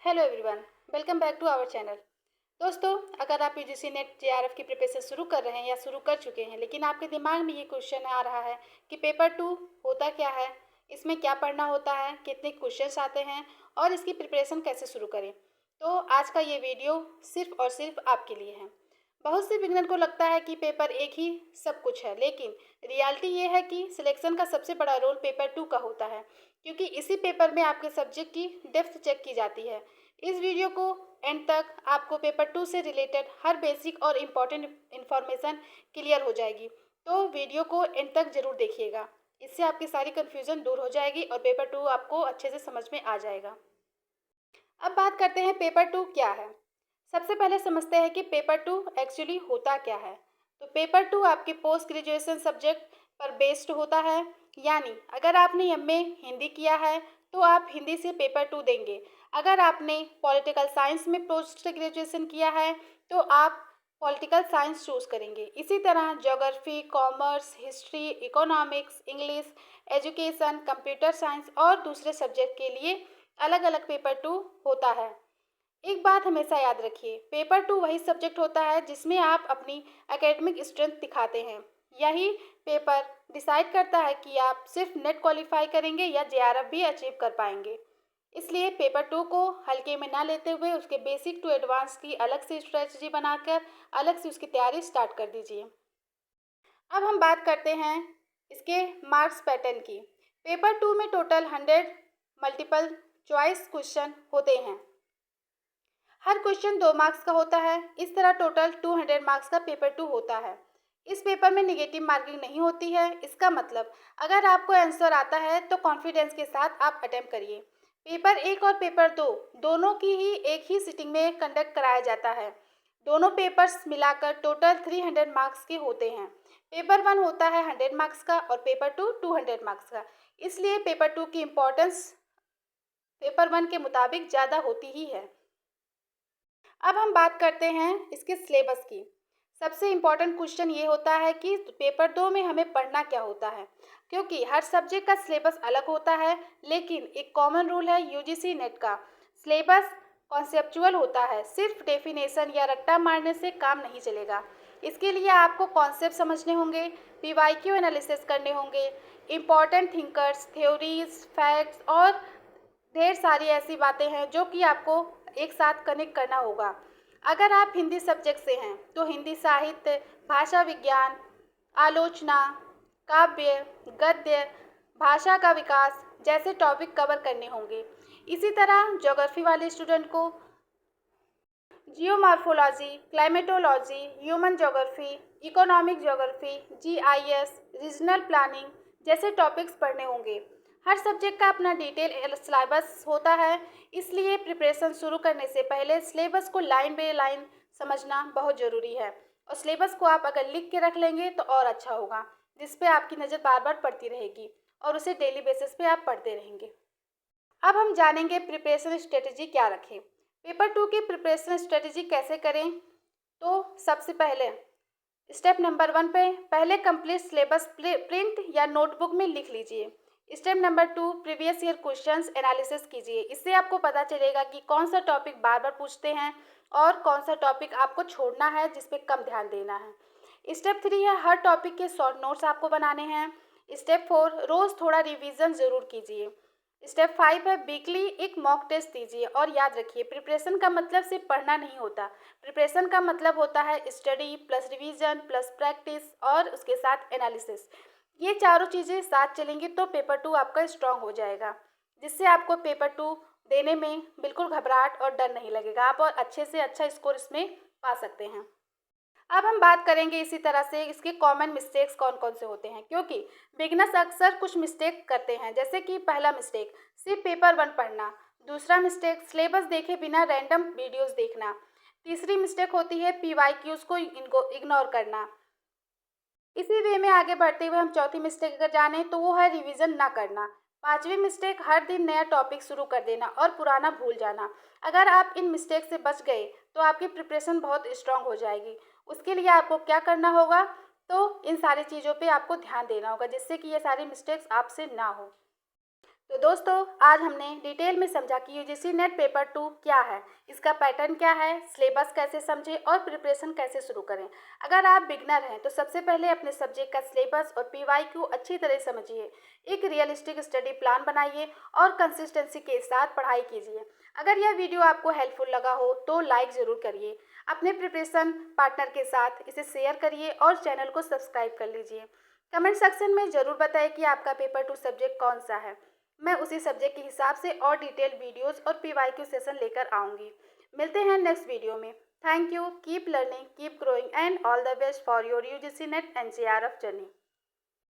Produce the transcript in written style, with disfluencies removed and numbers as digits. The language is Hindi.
Hello everyone, welcome back to our channel. दोस्तों, अगर आप यूजीसी नेट जेआरएफ की प्रिपरेशन शुरू कर रहे हैं या शुरू कर चुके हैं, लेकिन आपके दिमाग में ये क्वेश्चन आ रहा है कि पेपर 2 होता क्या है, इसमें क्या पढ़ना होता है, कितने क्वेश्चंस आते हैं और इसकी प्रिपरेशन कैसे शुरू करें, तो आज का ये वीडियो सिर्फ और सिर्फ आपके लिए है। बहुत से बिगनर को लगता है कि पेपर एक ही सब कुछ है, लेकिन रियलिटी ये है कि सिलेक्शन का सबसे बड़ा रोल पेपर 2 का होता है, क्योंकि इसी पेपर में आपके सब्जेक्ट की डेप्थ चेक की जाती है। इस वीडियो को एंड तक आपको पेपर 2 से रिलेटेड हर बेसिक और इम्पॉर्टेंट इन्फॉर्मेशन क्लियर हो जाएगी, तो वीडियो को एंड तक ज़रूर देखिएगा। इससे आपकी सारी कन्फ्यूज़न दूर हो जाएगी और पेपर 2 आपको अच्छे से समझ में आ जाएगा। अब बात करते हैं पेपर 2 क्या है। सबसे पहले समझते हैं कि पेपर 2 एक्चुअली होता क्या है। तो पेपर 2 आपके पोस्ट ग्रेजुएशन सब्जेक्ट पर बेस्ड होता है, यानी अगर आपने एमए हिंदी किया है तो आप हिंदी से पेपर 2 देंगे। अगर आपने पॉलिटिकल साइंस में पोस्ट ग्रेजुएशन किया है तो आप पॉलिटिकल साइंस चूज़ करेंगे। इसी तरह geography, commerce, history, economics, English, education, computer science और दूसरे सब्जेक्ट के लिए अलग अलग पेपर 2 होता है। एक बात हमेशा याद रखिए, पेपर 2 वही सब्जेक्ट होता है जिसमें आप अपनी एकेडमिक स्ट्रेंथ दिखाते हैं। यही पेपर डिसाइड करता है कि आप सिर्फ नेट क्वालिफाई करेंगे या जेआरएफ भी अचीव कर पाएंगे। इसलिए पेपर 2 को हल्के में ना लेते हुए उसके बेसिक टू एडवांस की अलग से स्ट्रेटजी बनाकर अलग से उसकी तैयारी स्टार्ट कर दीजिए। अब हम बात करते हैं इसके मार्क्स पैटर्न की। पेपर 2 में टोटल 100 मल्टीपल चॉइस क्वेश्चन होते हैं। हर क्वेश्चन 2 मार्क्स का होता है। इस तरह टोटल 200 मार्क्स का पेपर 2 होता है। इस पेपर में नेगेटिव मार्किंग नहीं होती है। इसका मतलब अगर आपको आंसर आता है तो कॉन्फिडेंस के साथ आप अटेम्प्ट करिए। पेपर 1 और पेपर 2 दोनों की ही एक ही सिटिंग में कंडक्ट कराया जाता है। दोनों पेपर्स मिलाकर टोटल 300 मार्क्स के होते हैं। पेपर 1 होता है 100 मार्क्स का और पेपर 2 200 मार्क्स का। इसलिए पेपर 2 की इम्पोर्टेंस पेपर 1 के मुताबिक ज़्यादा होती ही है। अब हम बात करते हैं इसके सिलेबस की। सबसे इम्पॉर्टेंट क्वेश्चन ये होता है कि पेपर 2 में हमें पढ़ना क्या होता है, क्योंकि हर सब्जेक्ट का सिलेबस अलग होता है, लेकिन एक कॉमन रूल है यूजीसी नेट का, सिलेबस कॉन्सेप्चुअल होता है। सिर्फ डेफिनेशन या रट्टा मारने से काम नहीं चलेगा। इसके लिए आपको कॉन्सेप्ट समझने होंगे, पीवाईक्यू एनालिसिस करने होंगे, इम्पॉर्टेंट थिंकर्स, थ्योरीज, फैक्ट्स और ढेर सारी ऐसी बातें हैं जो कि आपको एक साथ कनेक्ट करना होगा। अगर आप हिंदी सब्जेक्ट से हैं तो हिंदी साहित्य, भाषा विज्ञान, आलोचना, काव्य, गद्य, भाषा का विकास जैसे टॉपिक कवर करने होंगे। इसी तरह ज्योग्राफी वाले स्टूडेंट को geomorphology, climatology, human geography, economic geography, GIS, regional planning जैसे टॉपिक्स पढ़ने होंगे। हर सब्जेक्ट का अपना डिटेल सिलेबस होता है, इसलिए प्रिपरेशन शुरू करने से पहले सिलेबस को लाइन बाय लाइन समझना बहुत ज़रूरी है। और सिलेबस को आप अगर लिख के रख लेंगे तो और अच्छा होगा, जिस पे आपकी नज़र बार बार पड़ती रहेगी और उसे डेली बेसिस पे आप पढ़ते रहेंगे। अब हम जानेंगे प्रिपरेशन स्ट्रेटजी क्या रखें। पेपर 2 की प्रिपरेशन स्ट्रेटजी कैसे करें, तो सबसे पहले स्टेप नंबर 1 पे पहले कंप्लीट सिलेबस प्रिंट या नोटबुक में लिख लीजिए। Step number 2 previous year questions analysis कीजिए। इससे आपको पता चलेगा कि कौन सा टॉपिक बार बार पूछते हैं और कौन सा टॉपिक आपको छोड़ना है, जिस पे कम ध्यान देना है। स्टेप 3 है हर टॉपिक के शॉर्ट नोट्स आपको बनाने हैं। स्टेप 4 रोज़ थोड़ा रिवीजन ज़रूर कीजिए। स्टेप 5 है वीकली एक मॉक टेस्ट दीजिए। और याद रखिए, प्रिपरेशन का मतलब सिर्फ पढ़ना नहीं होता, प्रिपरेशन का मतलब होता है study plus revision plus practice और उसके साथ एनालिसिस। ये चारों चीज़ें साथ चलेंगी तो पेपर 2 आपका स्ट्रांग हो जाएगा, जिससे आपको पेपर 2 देने में बिल्कुल घबराहट और डर नहीं लगेगा। आप और अच्छे से अच्छा स्कोर इसमें पा सकते हैं। अब हम बात करेंगे इसी तरह से इसके कॉमन मिस्टेक्स कौन कौन से होते हैं, क्योंकि बिगनर्स अक्सर कुछ मिस्टेक करते हैं। जैसे कि पहला मिस्टेक सिर्फ पेपर 1 पढ़ना, दूसरा मिस्टेक सिलेबस देखे बिना रैंडम वीडियोस देखना, तीसरी मिस्टेक होती है पीवाईक्यूज को इग्नोर करना। इसी वे में आगे बढ़ते हुए हम चौथी मिस्टेक अगर जाने तो वो है रिवीजन ना करना। पांचवी मिस्टेक हर दिन नया टॉपिक शुरू कर देना और पुराना भूल जाना। अगर आप इन मिस्टेक से बच गए तो आपकी प्रिपरेशन बहुत स्ट्रांग हो जाएगी। उसके लिए आपको क्या करना होगा, तो इन सारी चीज़ों पे आपको ध्यान देना होगा, जिससे कि ये सारी मिस्टेक्स आपसे ना हो। तो दोस्तों आज हमने डिटेल में समझा कि यूजीसी नेट पेपर 2 क्या है, इसका पैटर्न क्या है, सिलेबस कैसे समझें और प्रिपरेशन कैसे शुरू करें। अगर आप बिगनर हैं तो सबसे पहले अपने सब्जेक्ट का सिलेबस और पीवाईक्यू अच्छी तरह समझिए, एक रियलिस्टिक स्टडी प्लान बनाइए और कंसिस्टेंसी के साथ पढ़ाई कीजिए। अगर यह वीडियो आपको हेल्पफुल लगा हो तो लाइक ज़रूर करिए, अपने प्रिपरेशन पार्टनर के साथ इसे शेयर करिए और चैनल को सब्सक्राइब कर लीजिए। कमेंट सेक्शन में ज़रूर बताएं कि आपका पेपर 2 सब्जेक्ट कौन सा है। मैं उसी सब्जेक्ट के हिसाब से और डिटेल वीडियोस और पीवाईक्यू सेशन लेकर आऊँगी। मिलते हैं नेक्स्ट वीडियो में। Thank you, keep learning, keep growing and all the best for your UGC net and JRF journey.